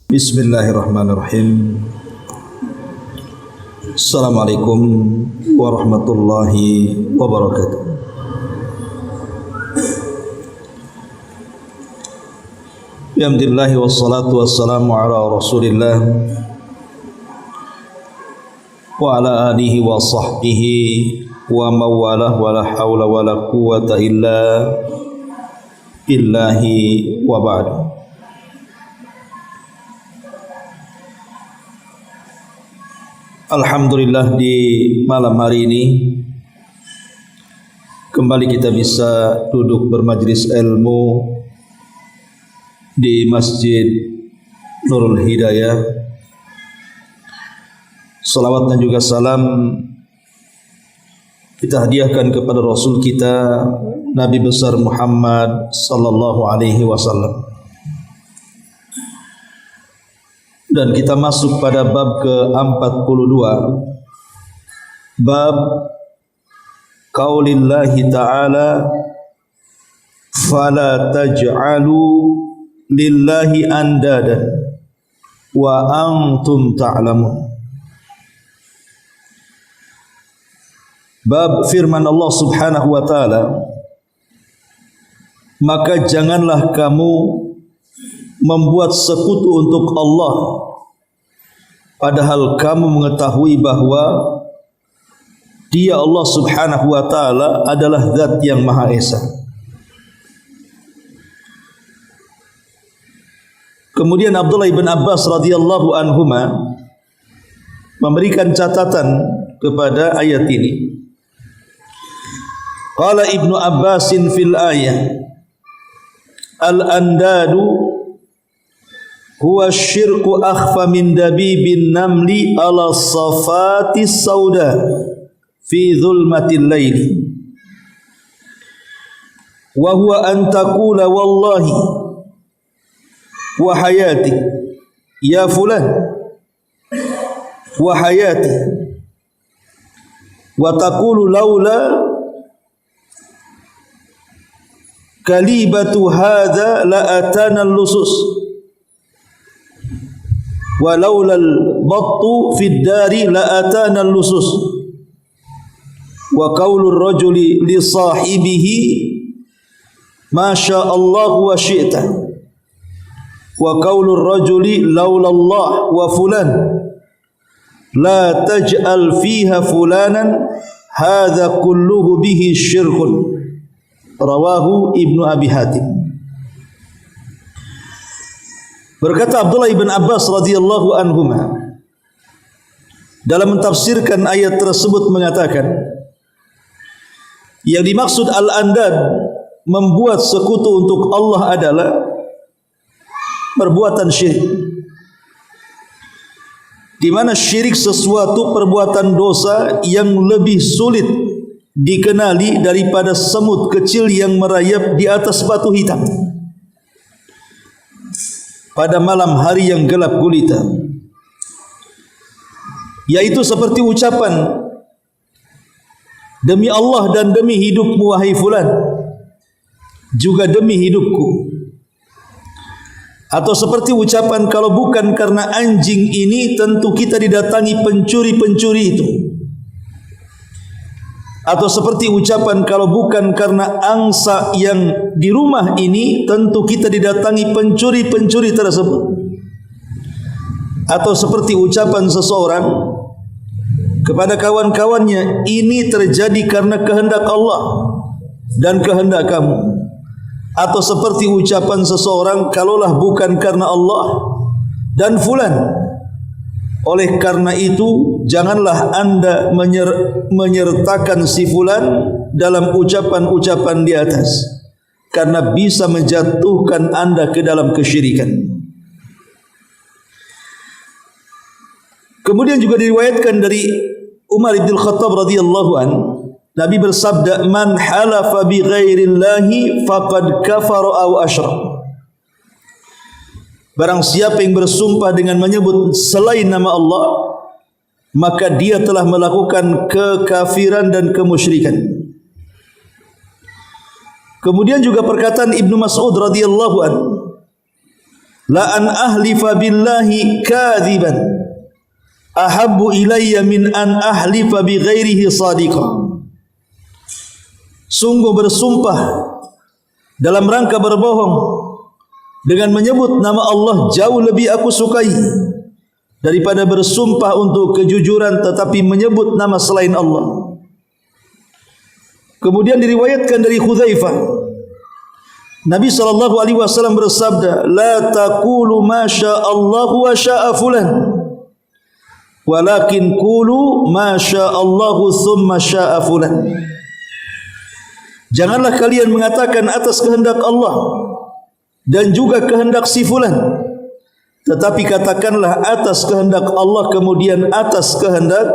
Bismillahirrahmanirrahim. Assalamualaikum warahmatullahi wabarakatuh. Alhamdulillah wassalatu wassalamu ala Rasulillah wa ala alihi wa sahbihi wa mawalah wa la hawla wa la quwwata illa billahi wa ba'd. Alhamdulillah, di malam hari ini kembali kita bisa duduk bermajlis ilmu di Masjid Nurul Hidayah. Salawat dan juga salam kita hadiahkan kepada Rasul kita Nabi besar Muhammad sallallahu alaihi wasallam. Dan kita masuk pada bab ke-42, bab qaulillahi ta'ala fala taj'alu lillahi andada wa antum ta'lamun. Bab firman Allah subhanahu wa ta'ala, maka janganlah kamu membuat sekutu untuk Allah padahal kamu mengetahui bahwa Dia Allah subhanahu wa ta'ala adalah zat yang Maha Esa. Kemudian Abdullah ibn Abbas radhiyallahu anhuma memberikan catatan kepada ayat ini. Qala Ibnu Abbasin fil ayah al-andadu huwa syirku akhfa min dabibin namli ala safati sauda fi dhulmatil layli wa huwa an taqula wallahi wa hayati ya fulan wa hayati wa taqulu laula kalibatu hadha la atana lusus walaula al-battu fid dari la atana al-lusus wa qaulur rajuli li sahibihi ma syaa Allah wa syi'ta wa qaulur rajuli laula Allah wa fulan la taj'al fiha fulanan hadza kulluhu bihi syirkun. Rawahu Ibnu Abi Hatim. Berkata Abdullah ibn Abbas radhiyallahu anhuma dalam mentafsirkan ayat tersebut mengatakan, yang dimaksud al-andad, membuat sekutu untuk Allah, adalah perbuatan syirik, di mana syirik sesuatu perbuatan dosa yang lebih sulit dikenali daripada semut kecil yang merayap di atas batu hitam pada malam hari yang gelap gulita, yaitu seperti ucapan demi Allah dan demi hidupmu wahai fulan, juga demi hidupku, atau seperti ucapan kalau bukan karena anjing ini tentu kita didatangi pencuri-pencuri itu, atau seperti ucapan kalau bukan karena angsa yang di rumah ini tentu kita didatangi pencuri-pencuri tersebut, atau seperti ucapan seseorang kepada kawan-kawannya, ini terjadi karena kehendak Allah dan kehendak kamu, atau seperti ucapan seseorang kalaulah bukan karena Allah dan fulan, oleh karena itu janganlah anda menyertakan si fulan dalam ucapan-ucapan di atas, karena bisa menjatuhkan anda ke dalam kesyirikan. Kemudian juga diriwayatkan dari Umar bin Khattab radhiyallahu an, Nabi bersabda, man halafa bi ghairillahi faqad kafara aw asyrak. Barang siapa yang bersumpah dengan menyebut selain nama Allah, maka dia telah melakukan kekafiran dan kemusyrikan. Kemudian juga perkataan Ibnu Mas'ud radhiyallahu anhu, la an ahlifa billahi kadhiban ahabbu ilayya min an ahlifa bi ghairihi sadiqan. Sungguh bersumpah dalam rangka berbohong dengan menyebut nama Allah jauh lebih aku sukai daripada bersumpah untuk kejujuran tetapi menyebut nama selain Allah. Kemudian diriwayatkan dari Hudzaifah, Nabi SAW bersabda, la taqulu ma sya'allahu wa sya'a fulan, walakin qulu ma sya'allahu thumma sya'a fulan. Janganlah kalian mengatakan atas kehendak Allah dan juga kehendak si fulan, tetapi katakanlah atas kehendak Allah kemudian atas kehendak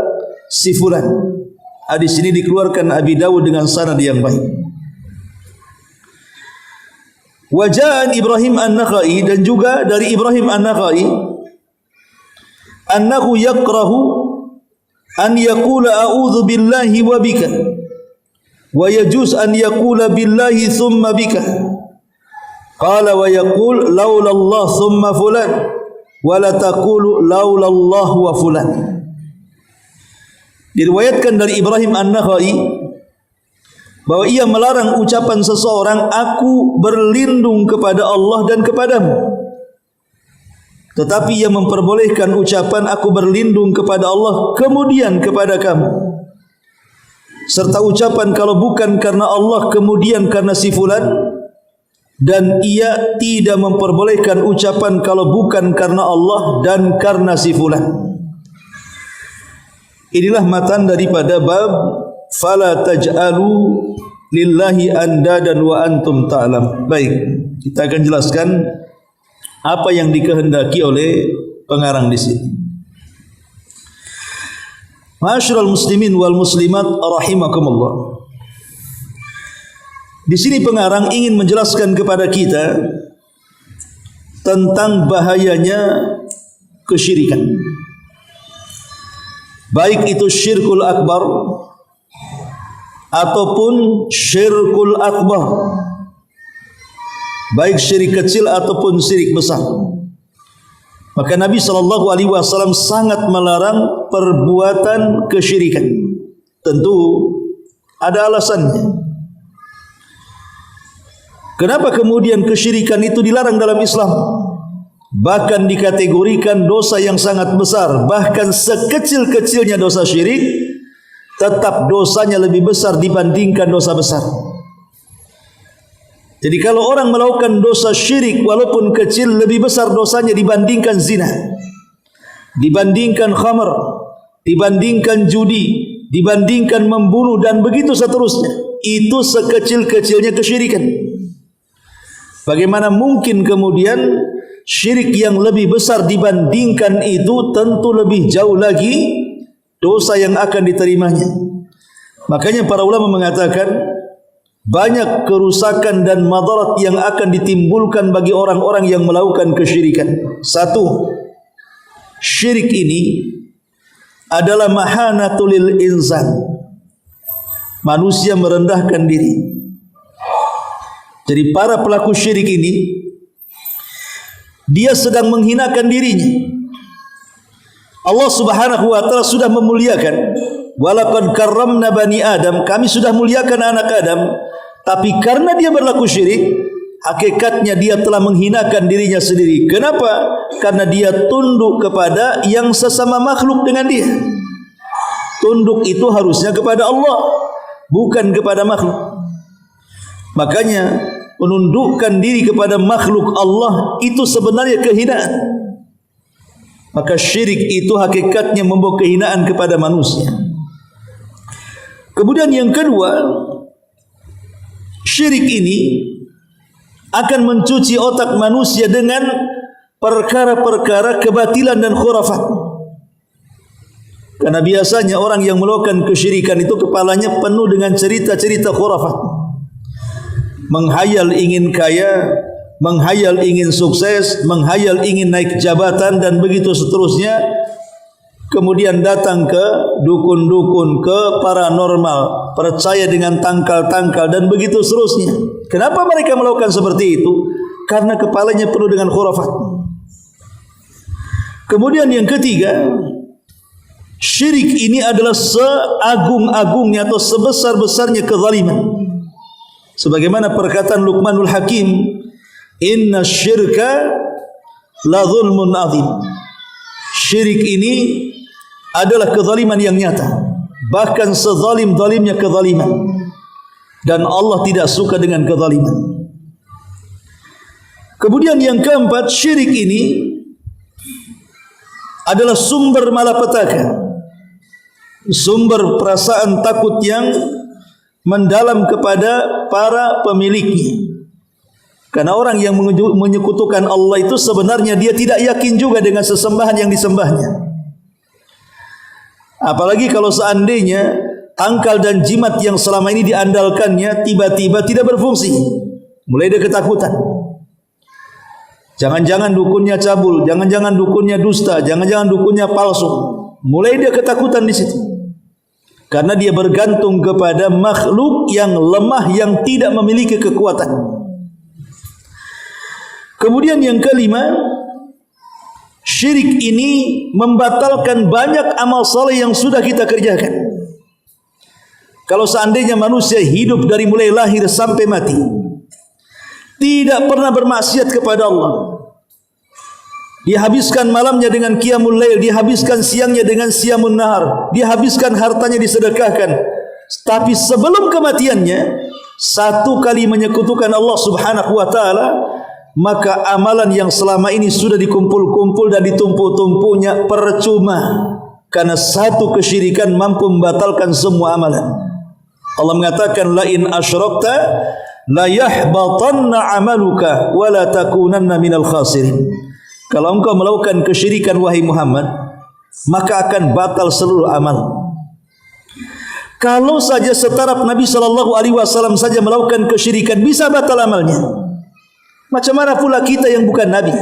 si fulan. Hadis ini dikeluarkan Abi Dawud dengan sanad yang baik. Waja'an Ibrahim An-Nakhai, dan juga dari Ibrahim An-Nakhai, annahu yakrahu an yaqula a'udzu billahi wa bika, wa yajuz an yaqula billahi thumma bika. Qala wa yaqul laula Allah thumma fulan, wa la taqulu laula Allah wa fulan. Diriwayatkan dari Ibrahim An-Nakhai bahwa ia melarang ucapan seseorang, aku berlindung kepada Allah dan kepadamu, tetapi ia memperbolehkan ucapan aku berlindung kepada Allah kemudian kepada kamu, serta ucapan kalau bukan karena Allah kemudian karena si fulan, dan ia tidak memperbolehkan ucapan kalau bukan karena Allah dan karena si fulan. Inilah matan daripada bab fala taj'alu lillahi andadan wa antum ta'lam. Baik, kita akan jelaskan apa yang dikehendaki oleh pengarang di sini. Ma'asyiral muslimin wal muslimat rahimakumullah. Di sini pengarang ingin menjelaskan kepada kita tentang bahayanya kesyirikan. Baik itu syirkul akbar ataupun syirkul akbar, baik syirik kecil ataupun syirik besar. Maka Nabi SAW sangat melarang perbuatan kesyirikan. Tentu ada alasannya. Kenapa kemudian kesyirikan itu dilarang dalam Islam? Bahkan dikategorikan dosa yang sangat besar. Bahkan sekecil-kecilnya dosa syirik, tetap dosanya lebih besar dibandingkan dosa besar. Jadi kalau orang melakukan dosa syirik walaupun kecil, lebih besar dosanya dibandingkan zina, dibandingkan khamr, dibandingkan judi, dibandingkan membunuh, dan begitu seterusnya. Itu sekecil-kecilnya kesyirikan. Bagaimana mungkin kemudian syirik yang lebih besar dibandingkan itu? Tentu lebih jauh lagi dosa yang akan diterimanya. Makanya para ulama mengatakan banyak kerusakan dan madarat yang akan ditimbulkan bagi orang-orang yang melakukan kesyirikan. Satu, syirik ini adalah mahanatul lil insan. Manusia merendahkan diri. Jadi para pelaku syirik ini, dia sedang menghinakan dirinya. Allah Subhanahu wa taala sudah memuliakan, walaqad karramna bani Adam, kami sudah muliakan anak Adam, tapi karena dia berlaku syirik, hakikatnya dia telah menghinakan dirinya sendiri. Kenapa? Karena dia tunduk kepada yang sesama makhluk dengan dia. Tunduk itu harusnya kepada Allah, bukan kepada makhluk. Makanya menundukkan diri kepada makhluk Allah itu sebenarnya kehinaan. Maka syirik itu hakikatnya membawa kehinaan kepada manusia. Kemudian yang kedua, syirik ini akan mencuci otak manusia dengan perkara-perkara kebatilan dan khurafat. Karena biasanya orang yang melakukan kesyirikan itu kepalanya penuh dengan cerita-cerita khurafat. Menghayal ingin kaya, menghayal ingin sukses, menghayal ingin naik jabatan, dan begitu seterusnya. Kemudian datang ke dukun-dukun, ke paranormal, percaya dengan tangkal-tangkal, dan begitu seterusnya. Kenapa mereka melakukan seperti itu? Karena kepalanya penuh dengan khurafat. Kemudian yang ketiga, syirik ini adalah seagung-agungnya atau sebesar-besarnya kezaliman. Sebagaimana perkataan Luqmanul Hakim, inna syirka la zulmun azim. Syirik ini adalah kezaliman yang nyata, bahkan sezalim-zalimnya kezaliman, dan Allah tidak suka dengan kezaliman. Kemudian yang keempat, syirik ini adalah sumber malapetaka, sumber perasaan takut yang mendalam kepada para pemiliknya. Karena orang yang menyekutukan Allah itu sebenarnya dia tidak yakin juga dengan sesembahan yang disembahnya. Apalagi kalau seandainya tangkal dan jimat yang selama ini diandalkannya tiba-tiba tidak berfungsi, mulai dia ketakutan. Jangan-jangan dukunnya cabul, jangan-jangan dukunnya dusta, jangan-jangan dukunnya palsu. Mulai dia ketakutan di situ. Karena dia bergantung kepada makhluk yang lemah yang tidak memiliki kekuatan. Kemudian yang kelima, syirik ini membatalkan banyak amal saleh yang sudah kita kerjakan. Kalau seandainya manusia hidup dari mulai lahir sampai mati, tidak pernah bermaksiat kepada Allah, dia habiskan malamnya dengan qiyamul lail, dia habiskan siangnya dengan siyamun nahar, dia habiskan hartanya disedekahkan, tapi sebelum kematiannya satu kali menyekutukan Allah Subhanahu wa taala, maka amalan yang selama ini sudah dikumpul-kumpul dan ditumpuk-tumpuknya percuma, karena satu kesyirikan mampu membatalkan semua amalan. Allah mengatakan, la in asyrakta la yahbatanna amaluka wa la takunanna minal khasirin. Kalau engkau melakukan kesyirikan wahai Muhammad, maka akan batal seluruh amal. Kalau saja setaraf Nabi SAW saja melakukan kesyirikan bisa batal amalnya, macam mana pula kita yang bukan Nabi?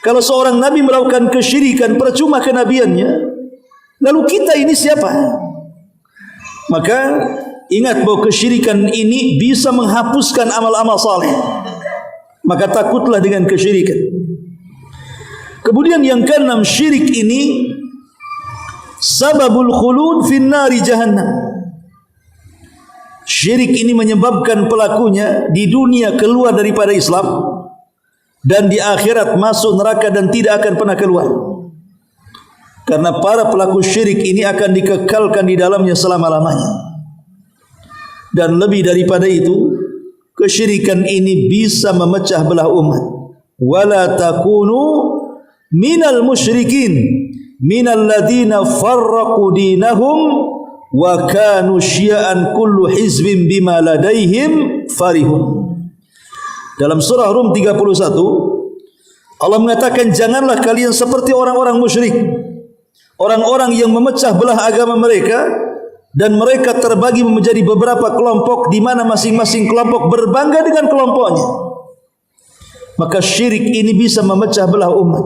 Kalau seorang Nabi melakukan kesyirikan, percuma kenabiannya, lalu kita ini siapa? Maka ingat bahwa kesyirikan ini bisa menghapuskan amal-amal saleh. Maka takutlah dengan kesyirikan. Kemudian yang keenam, syirik ini sababul khulud fin nari jahannam. Syirik ini menyebabkan pelakunya di dunia keluar daripada Islam, dan di akhirat masuk neraka dan tidak akan pernah keluar. Karena para pelaku syirik ini akan dikekalkan di dalamnya selama-lamanya. Dan lebih daripada itu, kesyirikan ini bisa memecah belah umat. Wala takunu minal musyrikin minal ladina farraqu dinahum wa kanu syi'an kullu hizbin bima ladaihim farihun. Dalam surah Rum 31, Allah mengatakan, janganlah kalian seperti orang-orang musyrik, orang-orang yang memecah belah agama mereka, dan mereka terbagi menjadi beberapa kelompok, di mana masing-masing kelompok berbangga dengan kelompoknya. Maka syirik ini bisa memecah belah umat,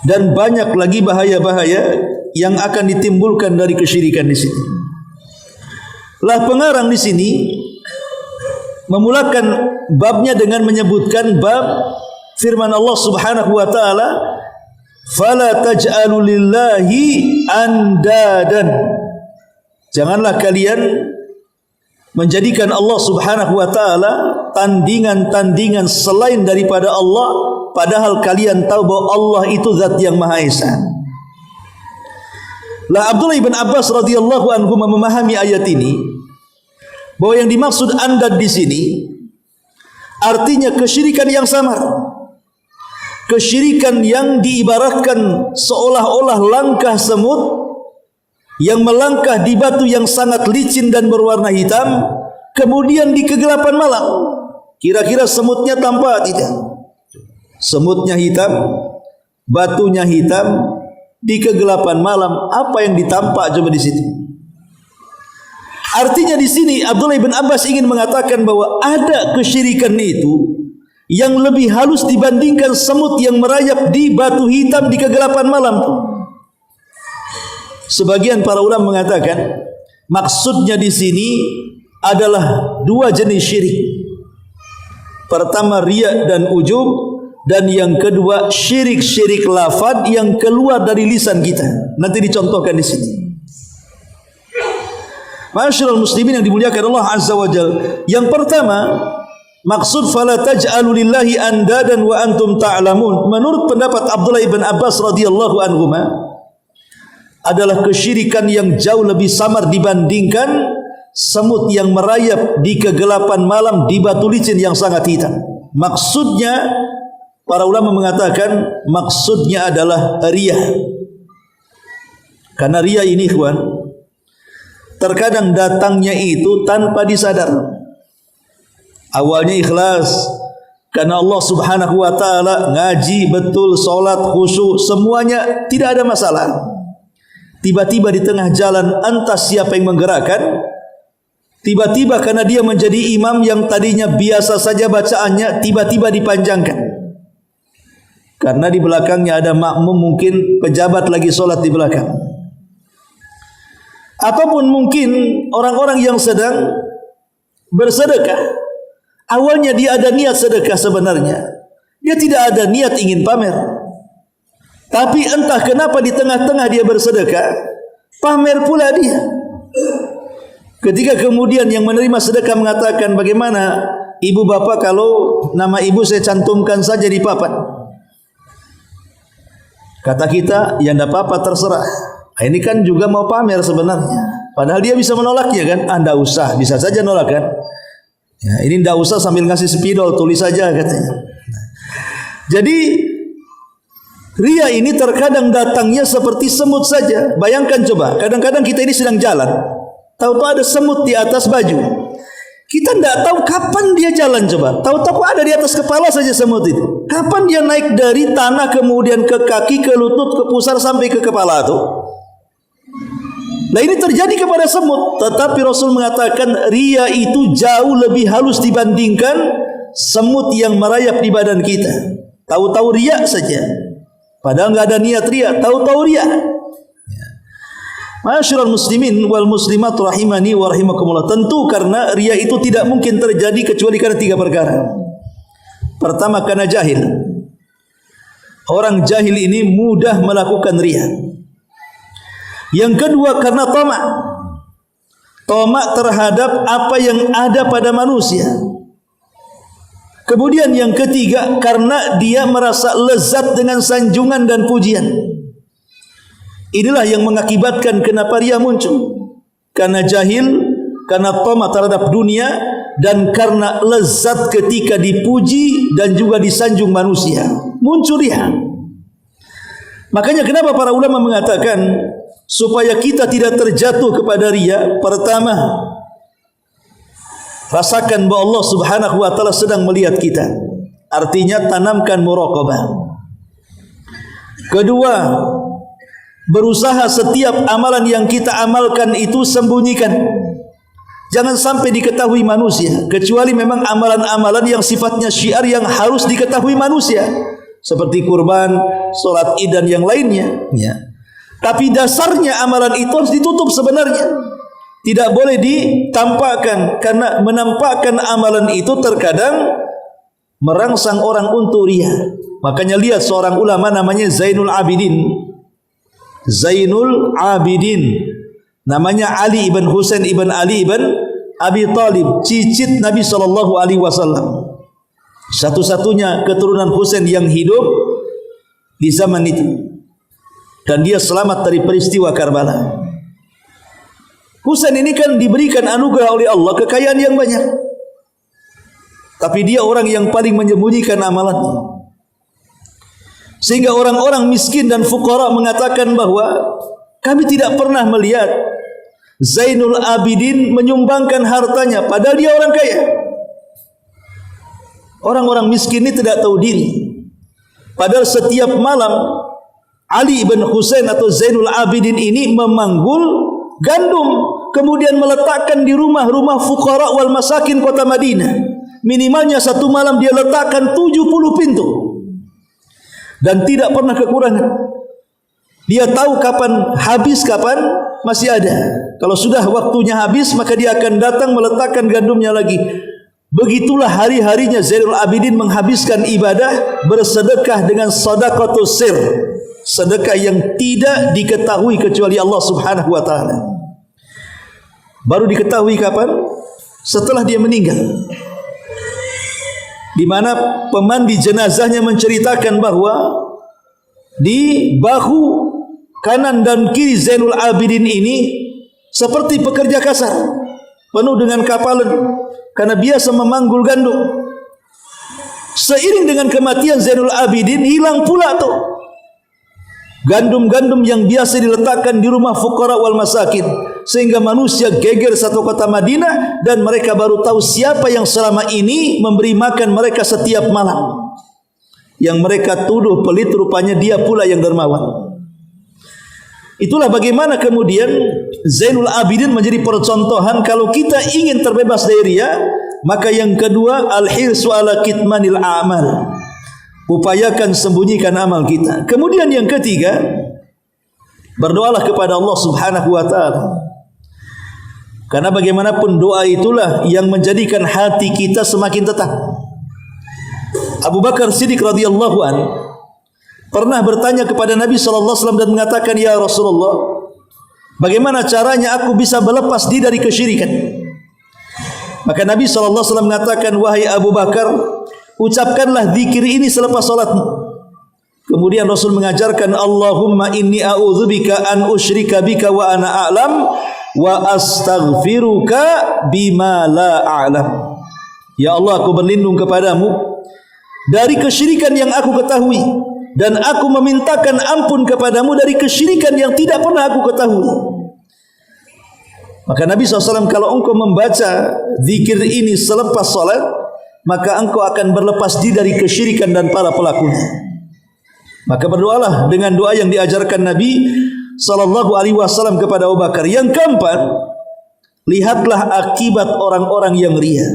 dan banyak lagi bahaya-bahaya yang akan ditimbulkan dari kesyirikan di sini. Lah pengarang di sini memulakan babnya dengan menyebutkan bab firman Allah Subhanahu wa taala, fala taj'alu lillahi andadan. Janganlah kalian menjadikan Allah Subhanahu wa taala tandingan-tandingan selain daripada Allah, padahal kalian tahu bahwa Allah itu zat yang Maha Esa. Lah Abdullah bin Abbas radhiyallahu anhu memahami ayat ini bahwa yang dimaksud andad di sini artinya kesyirikan yang samar, kesyirikan yang diibaratkan seolah-olah langkah semut yang melangkah di batu yang sangat licin dan berwarna hitam, kemudian di kegelapan malam. Kira-kira semutnya tampak tidak? Semutnya hitam, batunya hitam, di kegelapan malam, apa yang ditampak coba di situ? Artinya di sini Abdullah bin Abbas ingin mengatakan bahwa ada kesyirikan itu yang lebih halus dibandingkan semut yang merayap di batu hitam di kegelapan malam. Sebagian para ulama mengatakan maksudnya di sini adalah dua jenis syirik. Pertama riya dan ujub, Dan yang kedua, syirik-syirik lafaz yang keluar dari lisan kita. Nanti dicontohkan di sini. Ma'asyiral muslimin yang dimuliakan Allah Azza wa Jalla. Yang pertama, maksud fala taj'alu lillahi andadan wa antum ta'lamun. Menurut pendapat Abdullah ibn Abbas radhiyallahu anhuma, adalah kesyirikan yang jauh lebih samar dibandingkan semut yang merayap di kegelapan malam di batu licin yang sangat hitam. Maksudnya, para ulama mengatakan maksudnya adalah riya. Karena riya ini kawan, terkadang datangnya itu tanpa disadar. Awalnya ikhlas karena Allah Subhanahu wa taala, ngaji betul, salat khusyuk, semuanya tidak ada masalah. Tiba-tiba di tengah jalan entah siapa yang menggerakkan, tiba-tiba karena dia menjadi imam yang tadinya biasa saja bacaannya, tiba-tiba dipanjangkan. Karena di belakangnya ada makmum, mungkin pejabat lagi solat di belakang. Ataupun mungkin orang-orang yang sedang bersedekah. Awalnya dia ada niat sedekah sebenarnya. Dia tidak ada niat ingin pamer. Tapi entah kenapa di tengah-tengah dia bersedekah, pamer pula dia. Ketika kemudian yang menerima sedekah mengatakan, bagaimana ibu bapak kalau nama ibu saya cantumkan saja di papan? Kata kita, ya tidak apa-apa, terserah. Ini kan juga mau pamer sebenarnya. Padahal dia bisa menolaknya kan? Anda usah, bisa saja nolak kan? Ya, ini tidak usah sambil ngasih spidol, tulis saja katanya. Jadi riya ini terkadang datangnya seperti semut saja. Bayangkan coba, kadang-kadang kita ini sedang jalan, tahu-tahu ada semut di atas baju. Kita tidak tahu kapan dia jalan coba. Tahu-tahu ada di atas kepala saja semut itu. Kapan dia naik dari tanah kemudian ke kaki, ke lutut, ke pusar sampai ke kepala itu. Nah ini terjadi kepada semut. Tetapi Rasul mengatakan riya itu jauh lebih halus dibandingkan semut yang merayap di badan kita. Tahu-tahu riya saja. Padahal enggak ada niat riya, tahu-tahu riya. Ma'asyiral muslimin wal muslimat rahimani wa rahimakumullah. Tentu karena riya itu tidak mungkin terjadi kecuali karena tiga perkara. Pertama, karena jahil. Orang jahil ini mudah melakukan riya. Yang kedua, karena tamak. Tamak terhadap apa yang ada pada manusia. Kemudian yang ketiga, karena dia merasa lezat dengan sanjungan dan pujian. Inilah yang mengakibatkan kenapa riya muncul. Karena jahil, karena tamak terhadap dunia, dan karena lezat ketika dipuji dan juga disanjung manusia. Muncul riya. Makanya kenapa para ulama mengatakan supaya kita tidak terjatuh kepada riya, pertama, rasakan bahwa Allah Subhanahu wa taala sedang melihat kita. Artinya tanamkan muraqabah. Kedua, berusaha setiap amalan yang kita amalkan itu sembunyikan. Jangan sampai diketahui manusia, kecuali memang amalan-amalan yang sifatnya syiar yang harus diketahui manusia, seperti kurban, salat Id dan yang lainnya, ya. Tapi dasarnya amalan itu harus ditutup sebenarnya. Tidak boleh ditampakkan, karena menampakkan amalan itu terkadang merangsang orang untuk riya. Makanya lihat seorang ulama namanya Zainul Abidin. Zainul Abidin, namanya Ali ibn Husain ibn Ali ibn Abi Talib, cicit Nabi SAW. Satu-satunya keturunan Husain yang hidup di zaman itu. Dan dia selamat dari peristiwa Karbala. Husain ini kan diberikan anugerah oleh Allah kekayaan yang banyak, tapi dia orang yang paling menyembunyikan amalannya. Sehingga orang-orang miskin dan fuqara mengatakan bahwa kami tidak pernah melihat Zainul Abidin menyumbangkan hartanya, padahal dia orang kaya. Orang-orang miskin ini tidak tahu diri. Padahal setiap malam Ali ibn Husain atau Zainul Abidin ini memanggul gandum, kemudian meletakkan di rumah-rumah fuqara wal masakin kota Madinah. Minimalnya satu malam dia letakkan 70 pintu. Dan tidak pernah kekurangan. Dia tahu kapan habis, kapan masih ada. Kalau sudah waktunya habis, maka dia akan datang meletakkan gandumnya lagi. begitulah hari-harinya Zainul Abidin menghabiskan ibadah, bersedekah dengan sedekatus sir, sedekah yang tidak diketahui kecuali Allah Subhanahu wa taala. Baru diketahui kapan? Setelah dia meninggal. Di mana pemandi jenazahnya menceritakan bahwa di bahu kanan dan kiri Zainul Abidin ini seperti pekerja kasar, penuh dengan kapalan karena biasa memanggul gandum. Seiring dengan kematian Zainul Abidin, hilang pula tuh gandum-gandum yang biasa diletakkan di rumah fuqara wal masakin, sehingga manusia geger satu kota Madinah dan mereka baru tahu siapa yang selama ini memberi makan mereka setiap malam. Yang mereka tuduh pelit, rupanya dia pula yang dermawan. Itulah bagaimana kemudian Zainul Abidin menjadi percontohan kalau kita ingin terbebas dari riya. Maka yang kedua, al-hirsu ala kitmanil a'mal, upayakan sembunyikan amal kita. Kemudian yang ketiga, berdoalah kepada Allah Subhanahu wa taala. Karena bagaimanapun doa itulah yang menjadikan hati kita semakin tetap. Abu Bakar Siddiq radhiyallahu an pernah bertanya kepada Nabi sallallahu alaihi wasallam dan mengatakan, "Ya Rasulullah, bagaimana caranya aku bisa berlepas diri dari kesyirikan?" Maka Nabi sallallahu alaihi wasallam mengatakan, "Wahai Abu Bakar, ucapkanlah zikir ini selepas salatmu." Kemudian Rasul mengajarkan, "Allahumma inni a'udzubika an usyrika bika wa ana a'lam wa astaghfiruka bima la a'lam." Ya Allah, aku berlindung kepadamu dari kesyirikan yang aku ketahui, dan aku memintakan ampun kepadamu dari kesyirikan yang tidak pernah aku ketahui. Maka Nabi SAW, kalau engkau membaca zikir ini selepas salat, maka engkau akan berlepas diri dari kesyirikan dan para pelakunya. Maka berdoalah dengan doa yang diajarkan Nabi SAW kepada Abu Bakar. Yang keempat, lihatlah akibat orang-orang yang riya,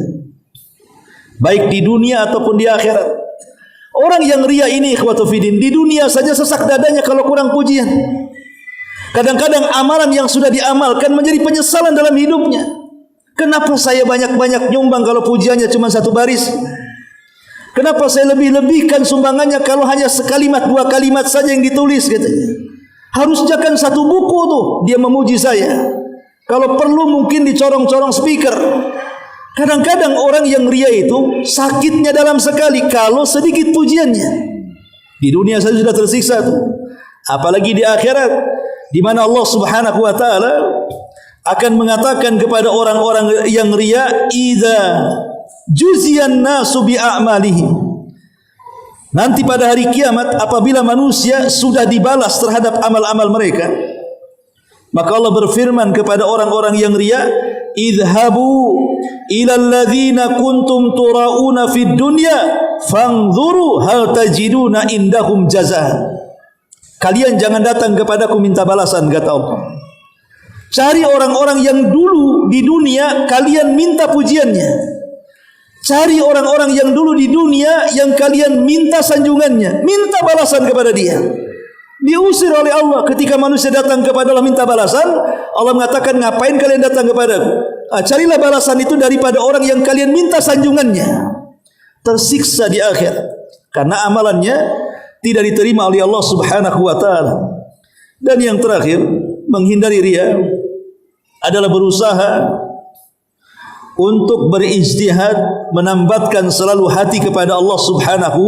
baik di dunia ataupun di akhirat. Orang yang riya ini, ikhwatu fiddin, di dunia saja sesak dadanya kalau kurang pujian. Kadang-kadang amalan yang sudah diamalkan menjadi penyesalan dalam hidupnya. Kenapa saya banyak-banyak nyumbang kalau pujiannya cuma satu baris? Kenapa saya lebih-lebihkan sumbangannya kalau hanya sekalimat dua kalimat saja yang ditulis, katanya. Harusnya kan satu buku tuh dia memuji saya. Kalau perlu mungkin dicorong-corong speaker. Kadang-kadang orang yang riya itu sakitnya dalam sekali kalau sedikit pujiannya. Di dunia saja sudah tersiksa tuh, apalagi di akhirat, di mana Allah Subhanahu wa taala akan mengatakan kepada orang-orang yang riya, "Idza juziyan nasu bi a'malihim." Nanti pada hari kiamat apabila manusia sudah dibalas terhadap amal-amal mereka, maka Allah berfirman kepada orang-orang yang riya, "Idhabu ila alladhina kuntum turauna fid dunya fanzuru hal tajiduna indahum jazaa." Kalian jangan datang kepadaku minta balasan, kata Allah. Cari orang-orang yang dulu di dunia kalian minta pujiannya. Cari orang-orang yang dulu di dunia yang kalian minta sanjungannya, minta balasan kepada dia. Diusir oleh Allah ketika manusia datang kepada Allah minta balasan. Allah mengatakan, ngapain kalian datang kepadaku? Carilah balasan itu daripada orang yang kalian minta sanjungannya. Tersiksa di akhirat karena amalannya tidak diterima oleh Allah Subhanahu wa taala. Dan yang terakhir, menghindari riya adalah berusaha untuk berijtihad, menambatkan selalu hati kepada Allah Subhanahu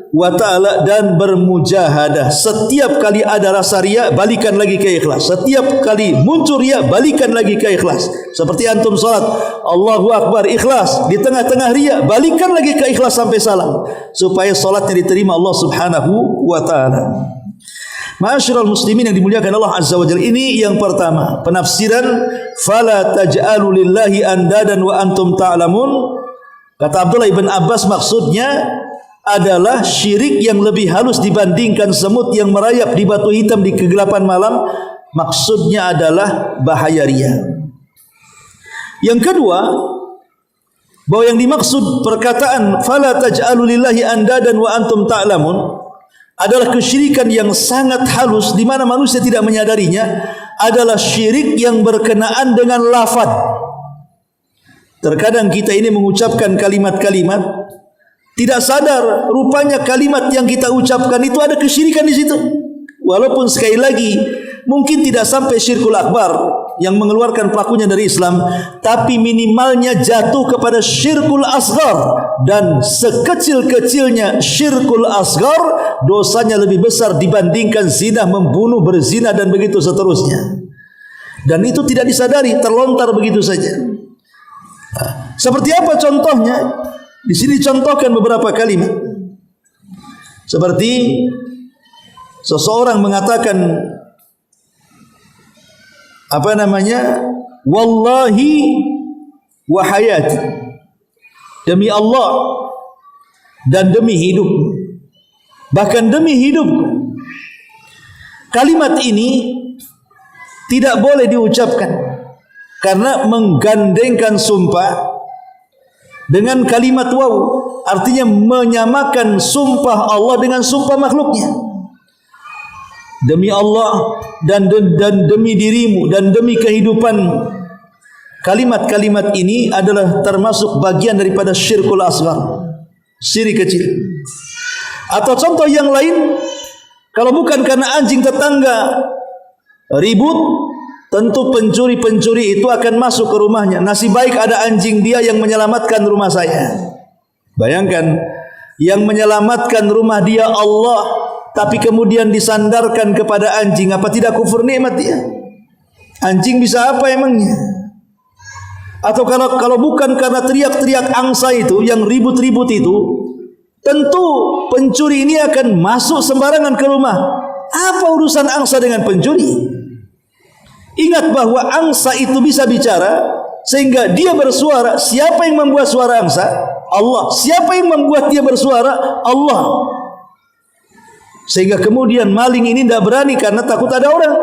wa ta'ala dan bermujahadah. Setiap kali ada rasa riya, balikan lagi ke ikhlas. Setiap kali muncul riya, balikan lagi ke ikhlas. Seperti antum salat, Allahu Akbar, ikhlas. Di tengah-tengah riya, balikan lagi ke ikhlas sampai salam, supaya salatnya diterima Allah Subhanahu wa ta'ala. Ma'asyiral muslimin yang dimuliakan Allah Azza wa Jalla, ini yang pertama, penafsiran fala taj'alu lillahi andadan wa antum ta'lamun. Kata Abdullah ibn Abbas, maksudnya adalah syirik yang lebih halus dibandingkan semut yang merayap di batu hitam di kegelapan malam. Maksudnya adalah bahaya riya. Yang kedua, bahwa yang dimaksud perkataan fala taj'alu lillahi andadan wa antum ta'lamun adalah kesyirikan yang sangat halus di mana manusia tidak menyadarinya, adalah syirik yang berkenaan dengan lafaz. Terkadang kita ini mengucapkan kalimat-kalimat tidak sadar rupanya kalimat yang kita ucapkan itu ada kesyirikan di situ. Walaupun sekali lagi mungkin tidak sampai syirkul akbar yang mengeluarkan pelakunya dari Islam, tapi minimalnya jatuh kepada syirkul asghar, dan sekecil-kecilnya syirkul asghar dosanya lebih besar dibandingkan zina, membunuh, berzina dan begitu seterusnya. Dan itu tidak disadari, terlontar begitu saja. Seperti apa contohnya? Di sini contohkan beberapa kalimat. Seperti seseorang mengatakan wallahi wa hayati, demi Allah dan demi hidup, bahkan demi hidup. Kalimat ini tidak boleh diucapkan karena menggandengkan sumpah dengan kalimat waw, artinya menyamakan sumpah Allah dengan sumpah makhluknya. Demi Allah dan demi dirimu dan demi kehidupan. Kalimat-kalimat ini adalah termasuk bagian daripada syirkul asghar, syirik kecil. Atau contoh yang lain, kalau bukan karena anjing tetangga ribut, tentu pencuri-pencuri itu akan masuk ke rumahnya. Nasib baik ada anjing dia yang menyelamatkan rumah saya. Bayangkan, yang menyelamatkan rumah dia Allah, tapi kemudian disandarkan kepada anjing. Apa tidak kufur nikmat dia? Anjing bisa apa emangnya? Atau kalau bukan karena teriak-teriak angsa itu, yang ribut-ribut itu, tentu pencuri ini akan masuk sembarangan ke rumah. Apa urusan angsa dengan pencuri? Ingat bahwa angsa itu bisa bicara, sehingga dia bersuara. Siapa yang membuat suara angsa? Allah. Siapa yang membuat dia bersuara? Allah. Sehingga kemudian maling ini tidak berani karena takut ada orang.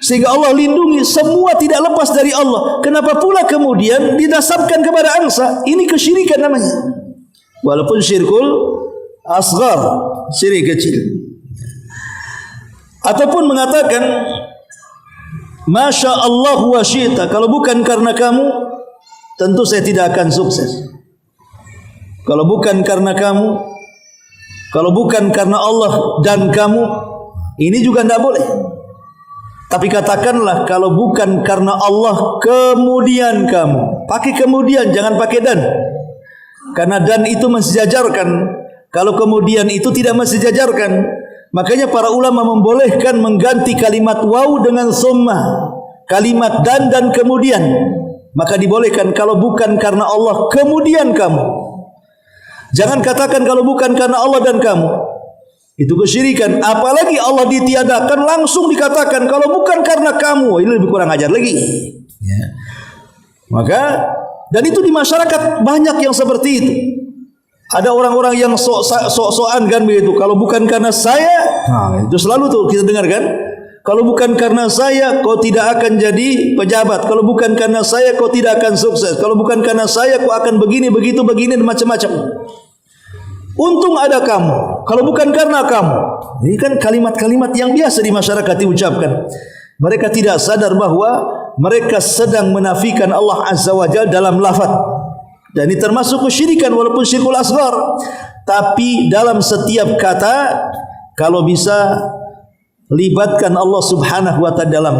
Sehingga Allah lindungi, semua tidak lepas dari Allah. Kenapa pula kemudian didasarkan kepada angsa? Ini kesyirikan namanya. Walaupun syirkul asghar, syirik kecil. Ataupun mengatakan Masya Allah wa syi'ta, kalau bukan karena kamu, tentu saya tidak akan sukses. Kalau bukan karena kamu, kalau bukan karena Allah dan kamu, ini juga tidak boleh. Tapi katakanlah kalau bukan karena Allah kemudian kamu. Pakai kemudian, jangan pakai dan. Karena dan itu mensejajarkan. Kalau kemudian itu tidak mensejajarkan. Makanya para ulama membolehkan mengganti kalimat waw dengan summa. Kalimat dan kemudian. Maka dibolehkan kalau bukan karena Allah kemudian kamu. Jangan katakan kalau bukan karena Allah dan kamu. Itu kesyirikan. Apalagi Allah ditiadakan, langsung dikatakan kalau bukan karena kamu. Ini lebih kurang ajar lagi. Ya. Maka, dan itu di masyarakat banyak yang seperti itu. Ada orang-orang yang sok-sokan kan begitu. Kalau bukan karena saya, nah, itu selalu tuh kita dengar kan. Kalau bukan karena saya, kau tidak akan jadi pejabat. Kalau bukan karena saya, kau tidak akan sukses. Kalau bukan karena saya, kau akan begini, begitu, begini, dan macam-macam. Untung ada kamu. Kalau bukan karena kamu. Ini kan kalimat-kalimat yang biasa di masyarakat diucapkan. Mereka tidak sadar bahwa mereka sedang menafikan Allah Azza wa Jalla dalam lafaz. Dan ini termasuk kesyirikan walaupun syirkul asghar. Tapi dalam setiap kata, kalau bisa libatkan Allah Subhanahu wa ta'ala dalam.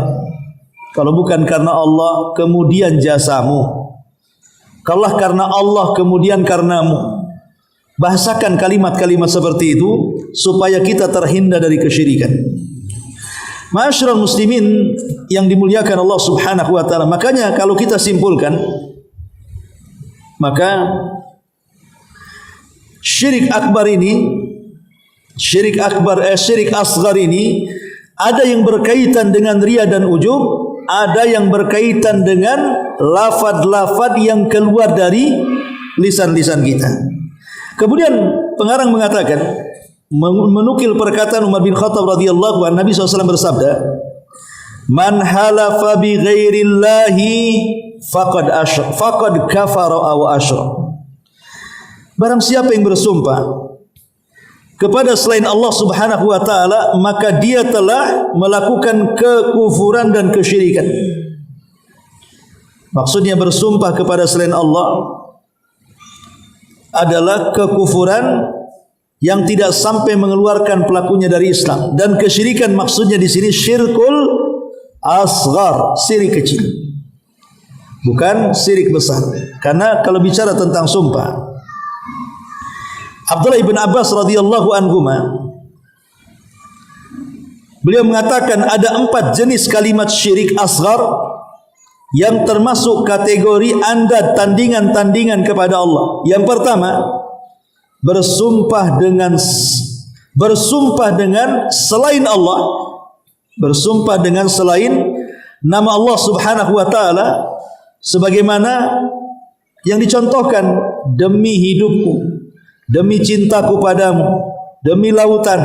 Kalau bukan karena Allah, kemudian jasamu. Kalau karena Allah, kemudian karenamu. Bahasakan kalimat-kalimat seperti itu supaya kita terhindar dari kesyirikan. Ma'asyiral muslimin yang dimuliakan Allah Subhanahu wa taala. Makanya kalau kita simpulkan, maka syirik akbar ini, syirik asghar ini ada yang berkaitan dengan riya dan ujub, ada yang berkaitan dengan lafaz-lafaz yang keluar dari lisan-lisan kita. Kemudian pengarang mengatakan, menukil perkataan Umar bin Khattab radhiyallahu anhu, Nabi SAW bersabda, "Man halafa bi ghairillahi faqad kafara aw asyrak." Barang siapa yang bersumpah kepada selain Allah Subhanahu wa taala, maka dia telah melakukan kekufuran dan kesyirikan. maksudnya bersumpah kepada selain Allah, adalah kekufuran yang tidak sampai mengeluarkan pelakunya dari Islam. Dan kesyirikan maksudnya di sini syirkul asghar, syirik kecil, bukan syirik besar. Karena kalau bicara tentang sumpah, Abdullah ibn Abbas radhiyallahu anhuma, beliau mengatakan ada 4 jenis kalimat syirik asghar yang termasuk kategori anda tandingan-tandingan kepada Allah. Yang pertama, bersumpah dengan selain Allah, bersumpah dengan selain nama Allah Subhanahu wa taala, sebagaimana yang dicontohkan, demi hidupku, demi cintaku padamu, demi lautan,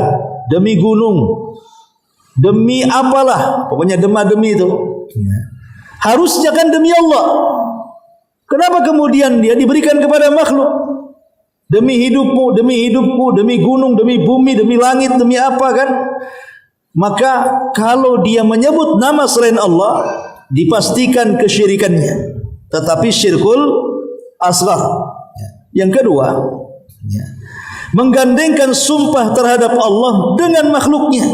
demi gunung, demi apalah, pokoknya demi itu. Harusnya kan demi Allah. Kenapa kemudian dia diberikan kepada makhluk? Demi hidupmu, demi hidupku, demi gunung, demi bumi, demi langit, demi apa kan? Maka kalau dia menyebut nama selain Allah, dipastikan kesyirikannya, tetapi syirkul asghar. Yang kedua, menggandengkan sumpah terhadap Allah dengan makhluknya.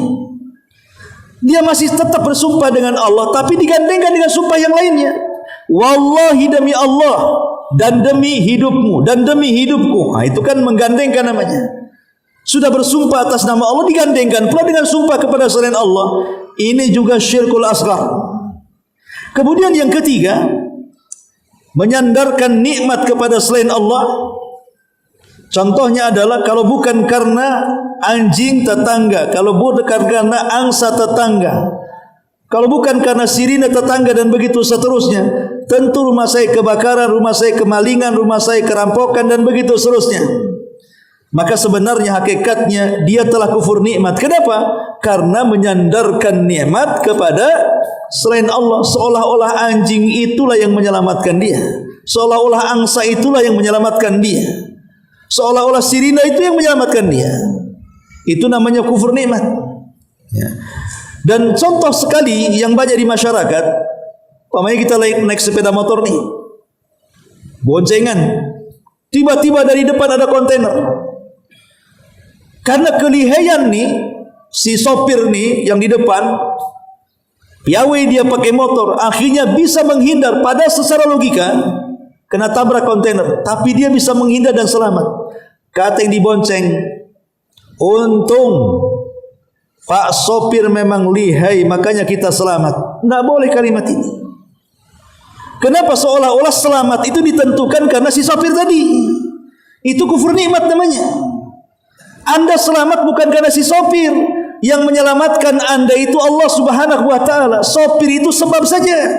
Dia masih tetap bersumpah dengan Allah, tapi digandengkan dengan sumpah yang lainnya. Wallahi, demi Allah, dan demi hidupmu, dan demi hidupku. Nah, itu kan menggandengkan namanya. Sudah bersumpah atas nama Allah, digandengkan pula dengan sumpah kepada selain Allah. Ini juga syirkul asghar. Kemudian yang ketiga, menyandarkan nikmat kepada selain Allah. Contohnya adalah kalau bukan karena anjing tetangga, kalau bukan karena angsa tetangga, kalau bukan karena sirine tetangga dan begitu seterusnya, tentu rumah saya kebakaran, rumah saya kemalingan, rumah saya kerampokan dan begitu seterusnya. Maka sebenarnya hakikatnya dia telah kufur nikmat. Kenapa? Karena menyandarkan nikmat kepada selain Allah, seolah-olah anjing itulah yang menyelamatkan dia, seolah-olah angsa itulah yang menyelamatkan dia, seolah-olah sirina itu yang menyelamatkan dia. Itu namanya kufur nikmat. Dan contoh sekali yang banyak di masyarakat, umpamanya kita naik sepeda motor nih, boncengan, tiba-tiba dari depan ada kontainer. Karena kelihaian nih si sopir nih yang di depan, piawai dia pakai motor, akhirnya bisa menghindar. Pada secara logika kena tabrak kontainer, tapi dia bisa menghindar dan selamat. Kata yang dibonceng, untung Pak sopir memang lihai, makanya kita selamat. Tidak boleh kalimat ini. Kenapa? Seolah-olah selamat itu ditentukan karena si sopir tadi. Itu kufur nikmat namanya. Anda selamat bukan karena si sopir. Yang menyelamatkan Anda itu Allah Subhanahu wa taala. Sopir itu sebab saja.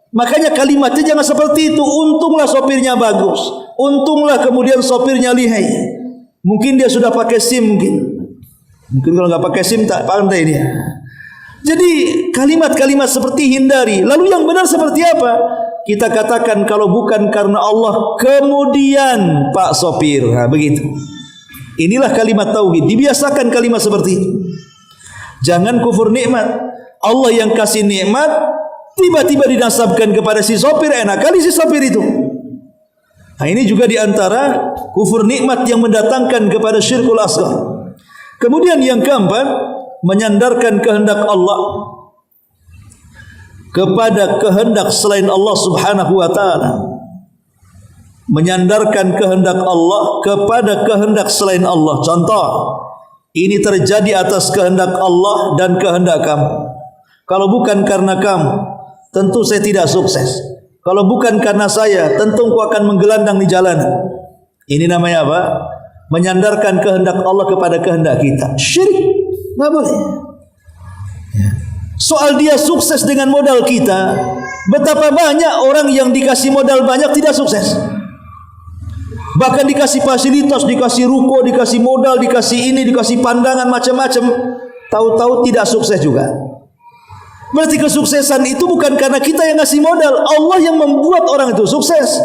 Makanya kalimatnya jangan seperti itu. Untunglah sopirnya bagus, untunglah kemudian sopirnya lihai. Mungkin dia sudah pakai SIM, mungkin kalau nggak pakai SIM tak pandai dia. Jadi kalimat-kalimat seperti hindari. Lalu yang benar seperti apa? Kita katakan kalau bukan karena Allah, kemudian Pak sopir. Nah, begitu. Inilah kalimat tauhid. Dibiasakan kalimat seperti itu. Jangan kufur nikmat. Allah yang kasih nikmat tiba-tiba dinasabkan kepada si sopir. Enak kali si sopir itu. Nah, ini juga diantara kufur nikmat yang mendatangkan kepada syirkul asghar. Kemudian yang keempat, menyandarkan kehendak Allah kepada kehendak selain Allah Subhanahu wa taala. Menyandarkan kehendak Allah kepada kehendak selain Allah. Contoh, ini terjadi atas kehendak Allah dan kehendak kamu. Kalau bukan karena kamu, tentu saya tidak sukses. Kalau bukan karena saya, tentu engkau akan menggelandang di jalanan. Ini namanya apa? Menyandarkan kehendak Allah kepada kehendak kita. Syirik. Nggak boleh. Soal dia sukses dengan modal kita, betapa banyak orang yang dikasih modal banyak tidak sukses. Bahkan dikasih fasilitas, dikasih ruko, dikasih modal, dikasih ini, dikasih pandangan macam-macam, tahu-tahu tidak sukses juga. Berarti kesuksesan itu bukan karena kita yang ngasih modal, Allah yang membuat orang itu sukses.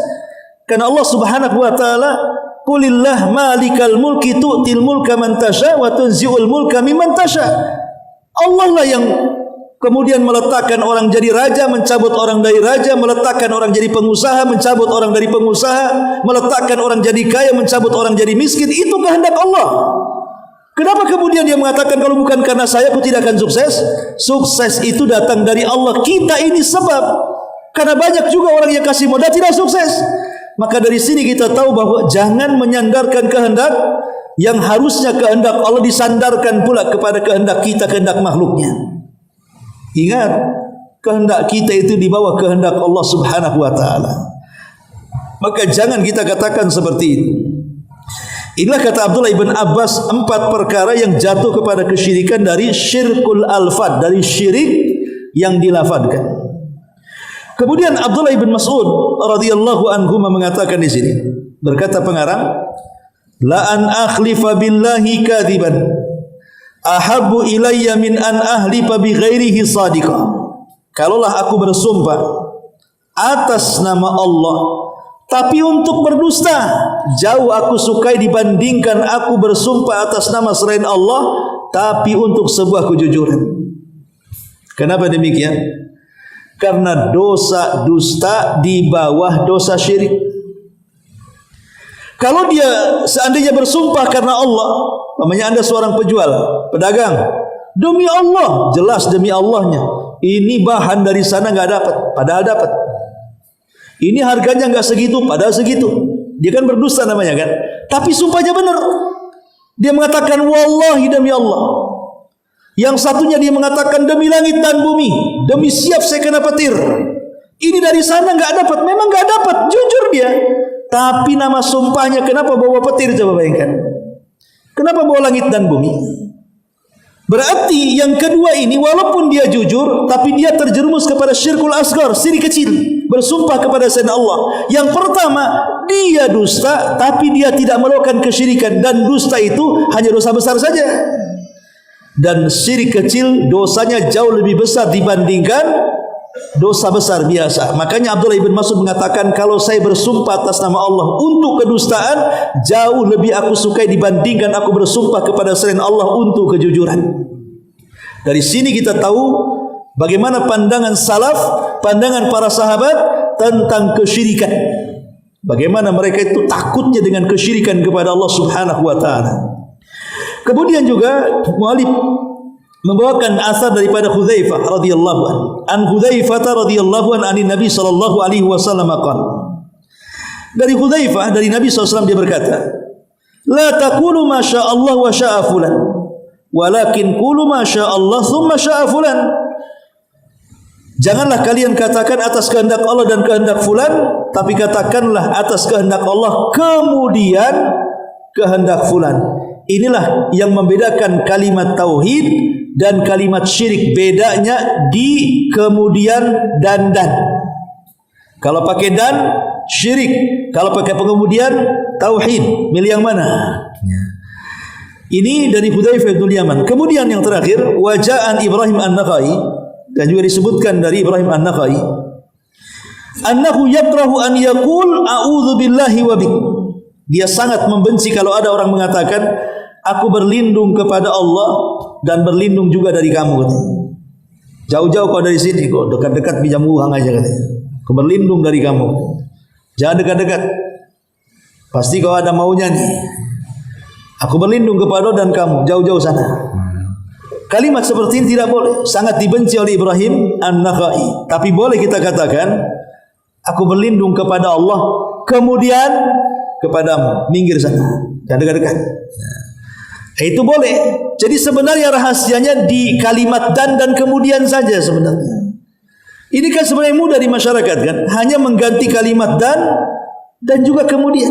Karena Allah Subhanahu wa taala, "Qulillah malikal mulki tu'til mulka man tasha wa tunzi'ul mulka mimman tasha." Allah lah yang kemudian meletakkan orang jadi raja, mencabut orang dari raja, meletakkan orang jadi pengusaha, mencabut orang dari pengusaha, meletakkan orang jadi kaya, mencabut orang jadi miskin. Itu kehendak Allah. Kenapa kemudian dia mengatakan kalau bukan karena saya aku tidak akan sukses? Sukses itu datang dari Allah. Kita ini sebab. Karena banyak juga orang yang kasih modal tidak sukses. Maka dari sini kita tahu bahwa jangan menyandarkan kehendak yang harusnya kehendak Allah disandarkan pula kepada kehendak kita, kehendak makhluknya. Ingat, kehendak kita itu di bawah kehendak Allah Subhanahu wa taala. Maka jangan kita katakan seperti itu. Inilah kata Abdullah ibn Abbas, 4 perkara yang jatuh kepada kesyirikan dari syirkul alfad, dari syirik yang dilafadkan. Kemudian Abdullah ibn Mas'ud radhiyallahu anhu mengatakan di sini, berkata pengarang, la an akhlifa billahi kadiban ahabbu ilayya min an ahlifa bi ghairihi sadiqa. Kalaulah aku bersumpah atas nama Allah tapi untuk berdusta, jauh aku sukai dibandingkan aku bersumpah atas nama selain Allah tapi untuk sebuah kejujuran. Kenapa demikian? Karena dosa dusta di bawah dosa syirik. Kalau dia seandainya bersumpah karena Allah, namanya Anda seorang penjual, pedagang, demi Allah, jelas demi Allahnya, ini bahan dari sana enggak dapat, padahal dapat. Ini harganya enggak segitu, padahal segitu. Dia kan berdusta namanya kan? Tapi sumpahnya benar. Dia mengatakan wallahi demi Allah. Yang satunya dia mengatakan demi langit dan bumi, demi siap saya kena petir. Ini dari sana enggak dapat, memang enggak dapat, jujur dia. Tapi nama sumpahnya kenapa bawa petir, coba bayangkan. Kenapa bawa langit dan bumi? Berarti yang kedua ini walaupun dia jujur, tapi dia terjerumus kepada syirkul asghar, syirik kecil, bersumpah kepada selain Allah. Yang pertama, dia dusta, tapi dia tidak melakukan kesyirikan, dan dusta itu hanya dosa besar saja. Dan syirik kecil dosanya jauh lebih besar dibandingkan dosa besar biasa. Makanya Abdullah ibn Mas'ud mengatakan, kalau saya bersumpah atas nama Allah untuk kedustaan, jauh lebih aku sukai dibandingkan aku bersumpah kepada selain Allah untuk kejujuran. Dari sini kita tahu bagaimana pandangan salaf, pandangan para sahabat tentang kesyirikan. Bagaimana mereka itu takutnya dengan kesyirikan kepada Allah Subhanahu wa taala. Kemudian juga muallif membawakan asar daripada Hudzaifah radhiyallahu anhu. An Hudzaifah radhiyallahu anhu anin Nabi sallallahu alaihi wasallam qala. Dari Hudzaifah dari Nabi SAW dia berkata, la taqulu ma syaa Allah wa syaa fulan, walakin qulu ma syaa Allah thumma syaa fulan. Janganlah kalian katakan atas kehendak Allah dan kehendak fulan, tapi katakanlah atas kehendak Allah kemudian kehendak fulan. Inilah yang membedakan kalimat tauhid dan kalimat syirik. Bedanya di kemudian dan. Kalau pakai dan syirik, kalau pakai pengemudian tauhid. Milih yang mana? Ini dari Hudzaifah bin Yaman. Kemudian yang terakhir, waja'an Ibrahim an-Nakhai, dan juga disebutkan dari Ibrahim an-Nakhai, annahu yakrahu an yaqul a'udzu billahi wa bik. Dia sangat membenci kalau ada orang mengatakan aku berlindung kepada Allah dan berlindung juga dari kamu. Jauh-jauh kau dari sini, kau dekat-dekat pinjam uang aja katanya. Kau berlindung dari kamu. Jangan dekat-dekat. Pasti kau ada maunya nih. Aku berlindung kepada dan kamu, jauh-jauh sana. Kalimat seperti ini tidak boleh, sangat dibenci oleh Ibrahim an-Nakhai. Tapi boleh kita katakan aku berlindung kepada Allah kemudian kepadamu, minggir sana, jangan dekat-dekat. Itu boleh. Jadi sebenarnya rahasianya di kalimat dan kemudian saja sebenarnya. Ini kan sebenarnya mudah di masyarakat kan, hanya mengganti kalimat dan juga kemudian.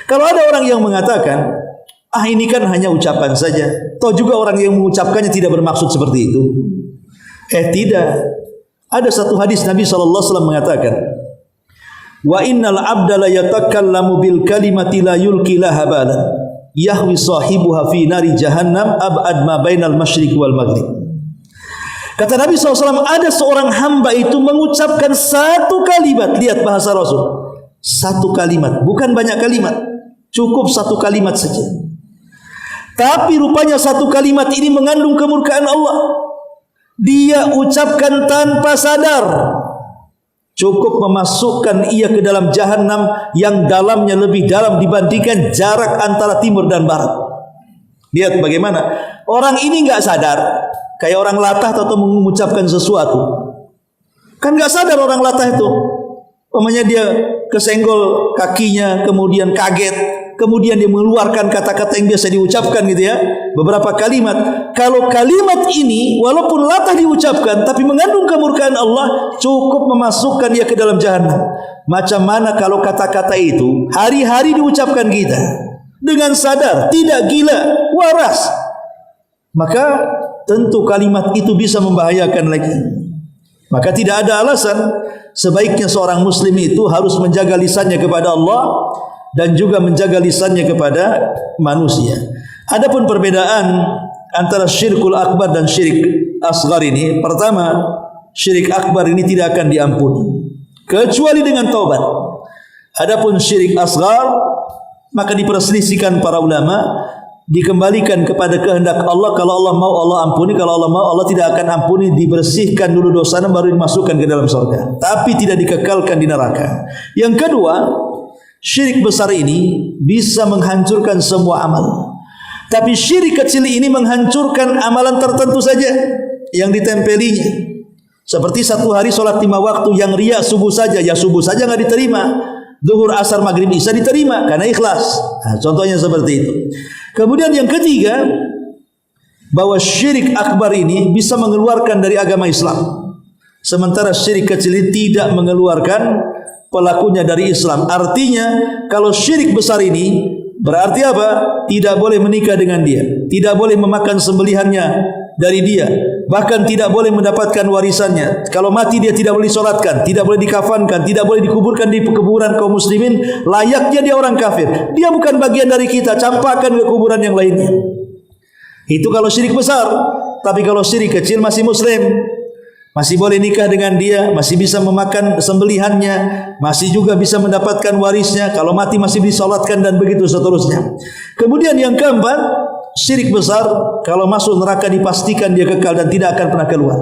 Kalau ada orang yang mengatakan, ini kan hanya ucapan saja, toh juga orang yang mengucapkannya tidak bermaksud seperti itu. Tidak. Ada satu hadis Nabi SAW mengatakan, wa innal abda la yatakallamu bil kalimati la yulqi laha balan yahwi sahibuha fi nari jahannam ab'ad ma bainal masyriq wal maghrib. Kata Nabi SAW, ada seorang hamba itu mengucapkan satu kalimat. Lihat bahasa Rasul, satu kalimat, bukan banyak kalimat, cukup satu kalimat saja. Tapi rupanya satu kalimat ini mengandung kemurkaan Allah. dia ucapkan tanpa sadar, cukup memasukkan ia ke dalam jahanam yang dalamnya lebih dalam dibandingkan jarak antara timur dan barat. Lihat bagaimana orang ini enggak sadar, kayak orang latah atau mengucapkan sesuatu. Kan enggak sadar orang latah itu. Umpamanya dia kesenggol kakinya, kemudian kaget, kemudian dia mengeluarkan kata-kata yang biasa diucapkan gitu ya, beberapa kalimat. Kalau kalimat ini walaupun latah diucapkan tapi mengandung kemurkaan Allah, cukup memasukkan dia ke dalam jahanam. Macam mana kalau kata-kata itu hari-hari diucapkan kita dengan sadar, tidak gila, waras, maka tentu kalimat itu bisa membahayakan lagi. Maka tidak ada alasan, sebaiknya seorang muslim itu harus menjaga lisannya kepada Allah dan juga menjaga lisannya kepada manusia. Adapun perbedaan antara syirkul akbar dan syirik asghar ini, pertama, syirik akbar ini tidak akan diampuni kecuali dengan taubat. Adapun syirik asghar, maka diperselisihkan para ulama, dikembalikan kepada kehendak Allah. Kalau Allah mau Allah ampuni, kalau Allah mau Allah tidak akan ampuni, dibersihkan dulu dosanya baru dimasukkan ke dalam surga, tapi tidak dikekalkan di neraka. Yang kedua, syirik besar ini bisa menghancurkan semua amal, tapi syirik kecil ini menghancurkan amalan tertentu saja yang ditempelinya. Seperti satu hari solat 5 waktu yang riya subuh saja, ya subuh saja enggak diterima, zuhur, asar, maghrib, isya diterima karena ikhlas. Nah, contohnya seperti itu. Kemudian yang ketiga, bahwa syirik akbar ini bisa mengeluarkan dari agama Islam, sementara syirik kecil ini tidak mengeluarkan pelakunya dari Islam. Artinya kalau syirik besar ini berarti apa? Tidak boleh menikah dengan dia, tidak boleh memakan sembelihannya dari dia, bahkan tidak boleh mendapatkan warisannya. Kalau mati dia tidak boleh disolatkan, tidak boleh dikafankan, tidak boleh dikuburkan di kuburan kaum muslimin. Layaknya dia orang kafir. Dia bukan bagian dari kita, campakkan ke kuburan yang lainnya. Itu kalau syirik besar. Tapi kalau syirik kecil masih muslim, masih boleh nikah dengan dia, masih bisa memakan sembelihannya, masih juga bisa mendapatkan warisnya. Kalau mati masih disolatkan dan begitu seterusnya. Kemudian yang keempat, syirik besar kalau masuk neraka dipastikan dia kekal dan tidak akan pernah keluar.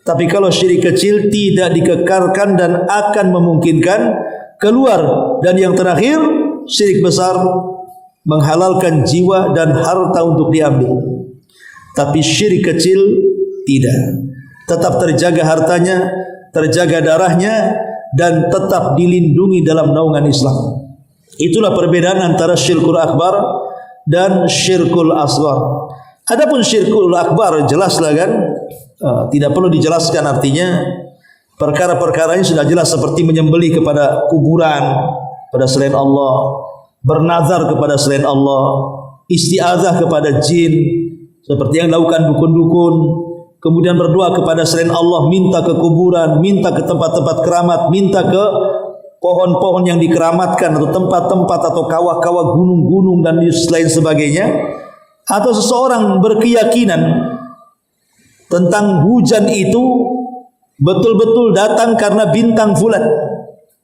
Tapi kalau syirik kecil tidak dikekalkan dan akan memungkinkan keluar. Dan yang terakhir, syirik besar menghalalkan jiwa dan harta untuk diambil. Tapi syirik kecil tidak. Tetap terjaga hartanya, terjaga darahnya, dan tetap dilindungi dalam naungan Islam. Itulah perbedaan antara syirkul akbar dan syirkul asghar. Adapun syirkul akbar jelaslah kan, tidak perlu dijelaskan, artinya perkara-perkaranya sudah jelas, seperti menyembelih kepada kuburan, pada selain Allah, bernazar kepada selain Allah, isti'adzah kepada jin seperti yang dilakukan dukun-dukun, kemudian berdoa kepada selain Allah, minta ke kuburan, minta ke tempat-tempat keramat, minta ke pohon-pohon yang dikeramatkan, atau tempat-tempat atau kawah-kawah, gunung-gunung dan lain sebagainya. Atau seseorang berkeyakinan tentang hujan itu betul-betul datang karena bintang fulan,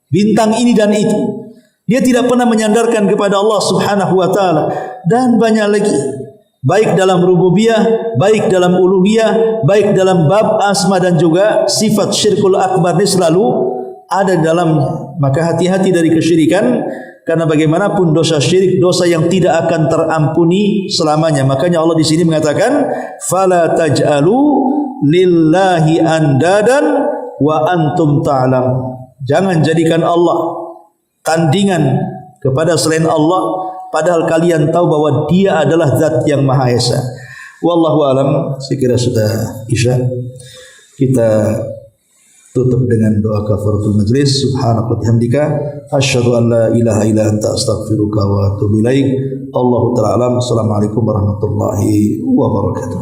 bintang ini dan itu. Dia tidak pernah menyandarkan kepada Allah Subhanahu wa taala, dan banyak lagi, baik dalam rububiyah, baik dalam uluhiyah, baik dalam bab asma dan juga sifat. Syirkul akbar ini selalu ada di dalamnya. Maka hati-hati dari kesyirikan, karena bagaimanapun dosa syirik dosa yang tidak akan terampuni selamanya. Makanya Allah di sini mengatakan, fala taj'alu lillahi andadan wa antum ta'lam. Jangan jadikan Allah tandingan kepada selain Allah, padahal kalian tahu bahwa Dia adalah Zat yang Maha Esa. Wallahu alam. Sekira sudah isya, kita tutup dengan doa kafaratul majlis. Subhanaka wa bihamdika asyhadu an la ilaha illa anta astaghfiruka wa atubu ilaik. Allahu ta'ala alam. Assalamualaikum warahmatullahi wabarakatuh.